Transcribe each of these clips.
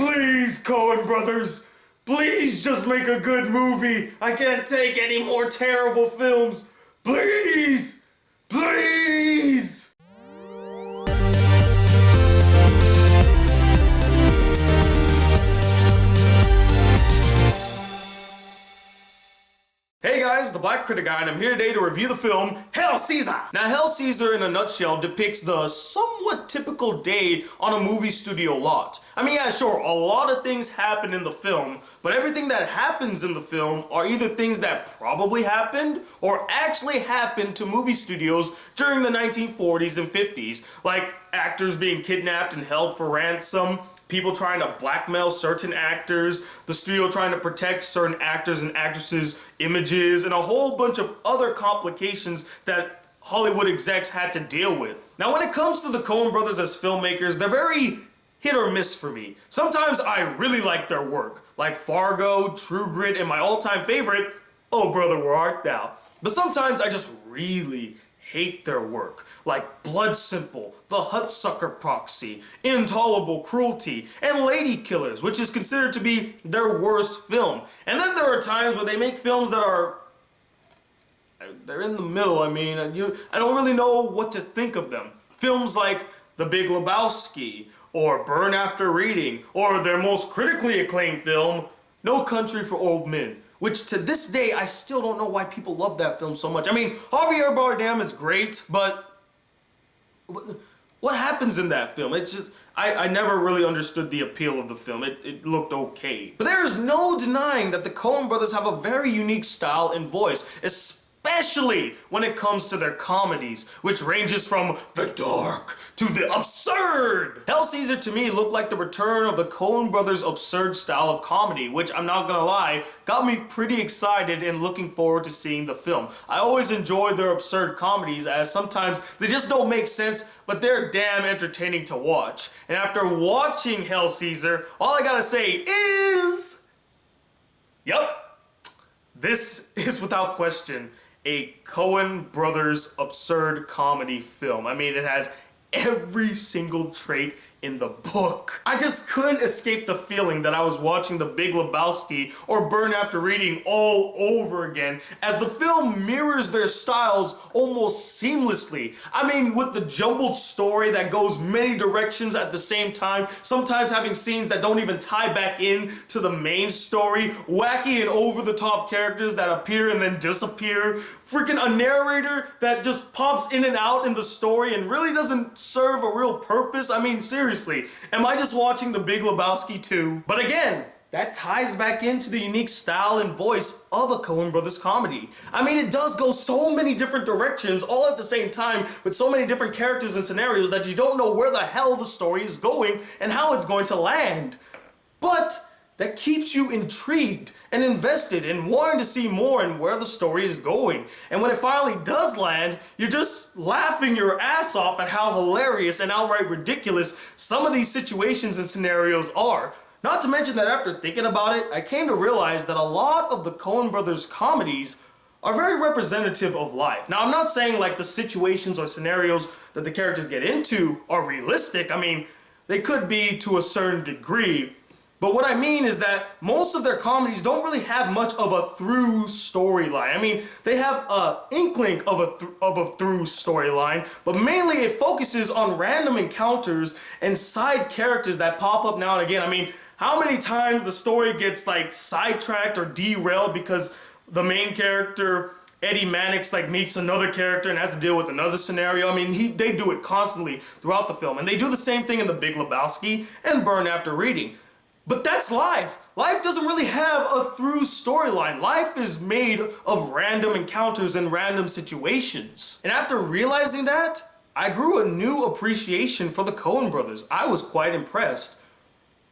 Please, Coen Brothers, please just make a good movie. I can't take any more terrible films. Please! Please! Hey guys, the Black Critic Guy, and I'm here today to review the film Hail Caesar! Now, Hail Caesar, in a nutshell, depicts the somewhat typical day on a movie studio lot. I mean, yeah, sure, a lot of things happen in the film, but everything that happens in the film are either things that probably happened or actually happened to movie studios during the 1940s and 50s, like actors being kidnapped and held for ransom, people trying to blackmail certain actors, the studio trying to protect certain actors and actresses' images, and a whole bunch of other complications that Hollywood execs had to deal with. Now, when it comes to the Coen Brothers as filmmakers, they're very hit or miss for me. Sometimes I really like their work, like Fargo, True Grit, and my all-time favorite, Oh Brother, Where Art Thou? But sometimes I just really hate their work, like Blood Simple, The Hudsucker Proxy, Intolerable Cruelty, and Lady Killers, which is considered to be their worst film. And then there are times where they make films that they're in the middle. I mean, I don't really know what to think of them. Films like The Big Lebowski, or Burn After Reading, or their most critically acclaimed film, No Country for Old Men, which to this day, I still don't know why people love that film so much. I mean, Javier Bardem is great, but what happens in that film? It's just, I never really understood the appeal of the film. It looked okay. But there is no denying that the Coen Brothers have a very unique style and voice, especially when it comes to their comedies, which ranges from the dark to the absurd. Hail Caesar to me looked like the return of the Coen Brothers' absurd style of comedy, which I'm not gonna lie, got me pretty excited and looking forward to seeing the film. I always enjoy their absurd comedies, as sometimes they just don't make sense, but they're damn entertaining to watch. And after watching Hail Caesar, all I gotta say is, yup, this is without question a Coen Brothers absurd comedy film. I mean, it has every single trait in the book. I just couldn't escape the feeling that I was watching The Big Lebowski or Burn After Reading all over again, as the film mirrors their styles almost seamlessly. I mean, with the jumbled story that goes many directions at the same time, sometimes having scenes that don't even tie back in to the main story, wacky and over-the-top characters that appear and then disappear, freaking a narrator that just pops in and out in the story and really doesn't serve a real purpose. I mean, seriously, am I just watching The Big Lebowski too? But again, that ties back into the unique style and voice of a Coen Brothers comedy. I mean, it does go so many different directions all at the same time with so many different characters and scenarios that you don't know where the hell the story is going and how it's going to land. But that keeps you intrigued and invested and wanting to see more and where the story is going. And when it finally does land, you're just laughing your ass off at how hilarious and outright ridiculous some of these situations and scenarios are. Not to mention that after thinking about it, I came to realize that a lot of the Coen Brothers comedies are very representative of life. Now, I'm not saying like the situations or scenarios that the characters get into are realistic. I mean, they could be to a certain degree. But what I mean is that most of their comedies don't really have much of a through storyline. I mean, they have an inkling of a through storyline, but mainly it focuses on random encounters and side characters that pop up now and again. I mean, how many times the story gets like sidetracked or derailed because the main character, Eddie Mannix, like meets another character and has to deal with another scenario. I mean, they do it constantly throughout the film. And they do the same thing in The Big Lebowski and Burn After Reading. But that's life. Life doesn't really have a through storyline. Life is made of random encounters and random situations. And after realizing that, I grew a new appreciation for the Coen Brothers. I was quite impressed.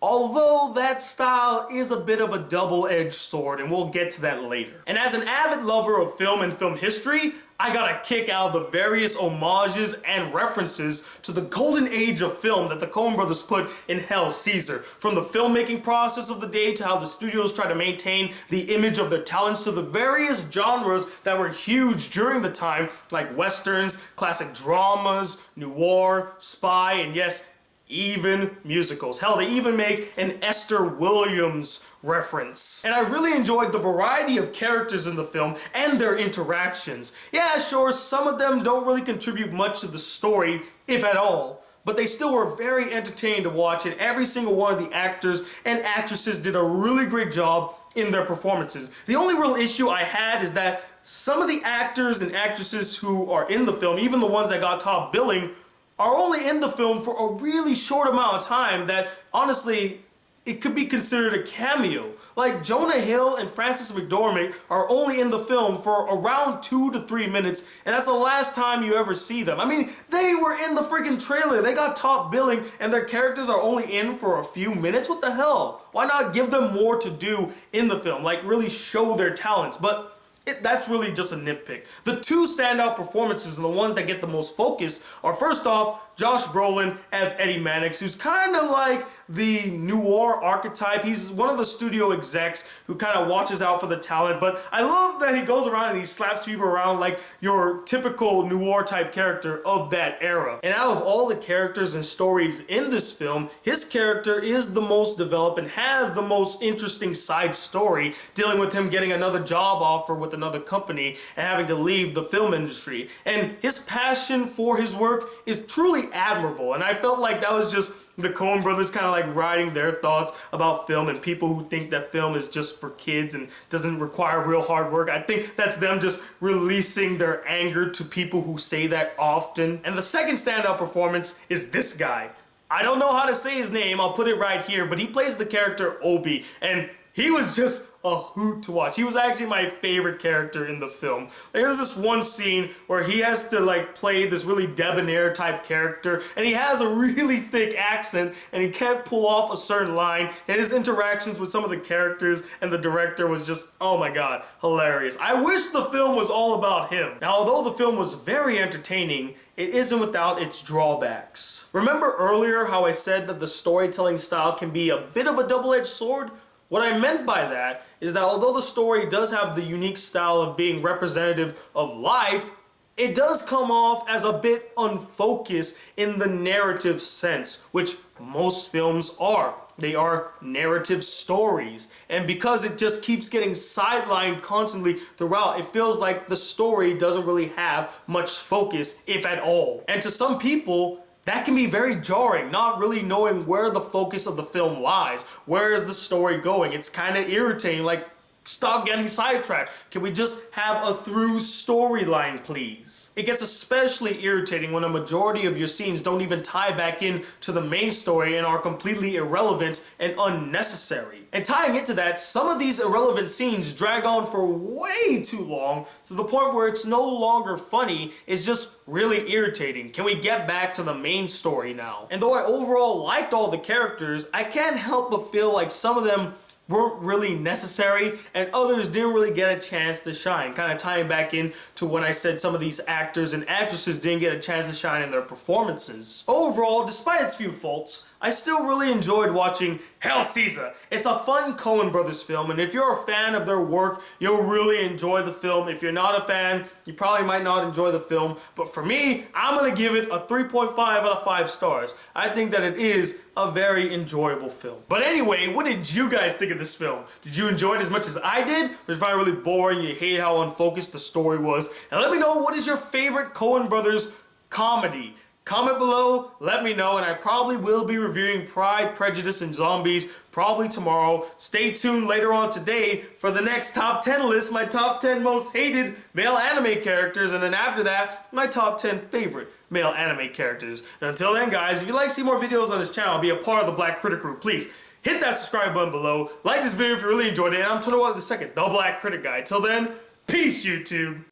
Although that style is a bit of a double-edged sword, and we'll get to that later. And as an avid lover of film and film history, I got a kick out of the various homages and references to the golden age of film that the Coen Brothers put in Hail Caesar. From the filmmaking process of the day to how the studios try to maintain the image of their talents to the various genres that were huge during the time, like westerns, classic dramas, noir, spy, and yes, even musicals. Hell, they even make an Esther Williams reference. And I really enjoyed the variety of characters in the film and their interactions. Yeah, sure, some of them don't really contribute much to the story, if at all, but they still were very entertaining to watch, and every single one of the actors and actresses did a really great job in their performances. The only real issue I had is that some of the actors and actresses who are in the film, even the ones that got top billing, are only in the film for a really short amount of time that, honestly, it could be considered a cameo. Like Jonah Hill and Frances McDormand are only in the film for around 2 to 3 minutes, and that's the last time you ever see them. I mean, they were in the freaking trailer. They got top billing, and their characters are only in for a few minutes? What the hell? Why not give them more to do in the film? Like, really show their talents. But that's really just a nitpick. The two standout performances and the ones that get the most focus are, first off, Josh Brolin as Eddie Mannix, who's kind of like the noir archetype. He's one of the studio execs who kind of watches out for the talent, but I love that he goes around and he slaps people around like your typical noir type character of that era. And out of all the characters and stories in this film, his character is the most developed and has the most interesting side story, dealing with him getting another job offer with another company and having to leave the film industry. And his passion for his work is truly admirable, and I felt like that was just the Coen Brothers kind of like writing their thoughts about film, and people who think that film is just for kids and doesn't require real hard work. I think that's them just releasing their anger to people who say that often. And the second standout performance is this guy. I don't know how to say his name, I'll put it right here, but he plays the character Obi, and he was just a hoot to watch. He was actually my favorite character in the film. There's this one scene where he has to like play this really debonair type character, and he has a really thick accent, and he can't pull off a certain line, and his interactions with some of the characters and the director was just, oh my god, hilarious. I wish the film was all about him. Now, although the film was very entertaining, it isn't without its drawbacks. Remember earlier how I said that the storytelling style can be a bit of a double-edged sword? What I meant by that is that although the story does have the unique style of being representative of life, it does come off as a bit unfocused in the narrative sense, which most films are. They are narrative stories. And because it just keeps getting sidelined constantly throughout, it feels like the story doesn't really have much focus, if at all. And to some people, that can be very jarring, not really knowing where the focus of the film lies. Where is the story going? It's kind of irritating, like, stop getting sidetracked. Can we just have a through storyline, please? It gets especially irritating when a majority of your scenes don't even tie back in to the main story and are completely irrelevant and unnecessary. And tying into that, some of these irrelevant scenes drag on for way too long to the point where it's no longer funny, it's just really irritating. Can we get back to the main story now? And though I overall liked all the characters, I can't help but feel like some of them weren't really necessary and others didn't really get a chance to shine. Kind of tying back in to when I said some of these actors and actresses didn't get a chance to shine in their performances. Overall, despite its few faults, I still really enjoyed watching Hail Caesar. It's a fun Coen Brothers film, and if you're a fan of their work, you'll really enjoy the film. If you're not a fan, you probably might not enjoy the film, but for me, I'm gonna give it a 3.5 out of 5 stars. I think that it is a very enjoyable film. But anyway, what did you guys think of this film? Did you enjoy it as much as I did? Or did you find it really boring, you hate how unfocused the story was? And let me know, what is your favorite Coen Brothers comedy? Comment below, let me know, and I probably will be reviewing Pride, Prejudice, and Zombies probably tomorrow. Stay tuned later on today for the next top 10 list, my top 10 most hated male anime characters, and then after that, my top 10 favorite male anime characters. And until then, guys, if you'd like to see more videos on this channel, be a part of the Black Critic Group, please hit that subscribe button below, like this video if you really enjoyed it, and I'm Tony Watt II, the Black Critic Guy. Till then, peace, YouTube!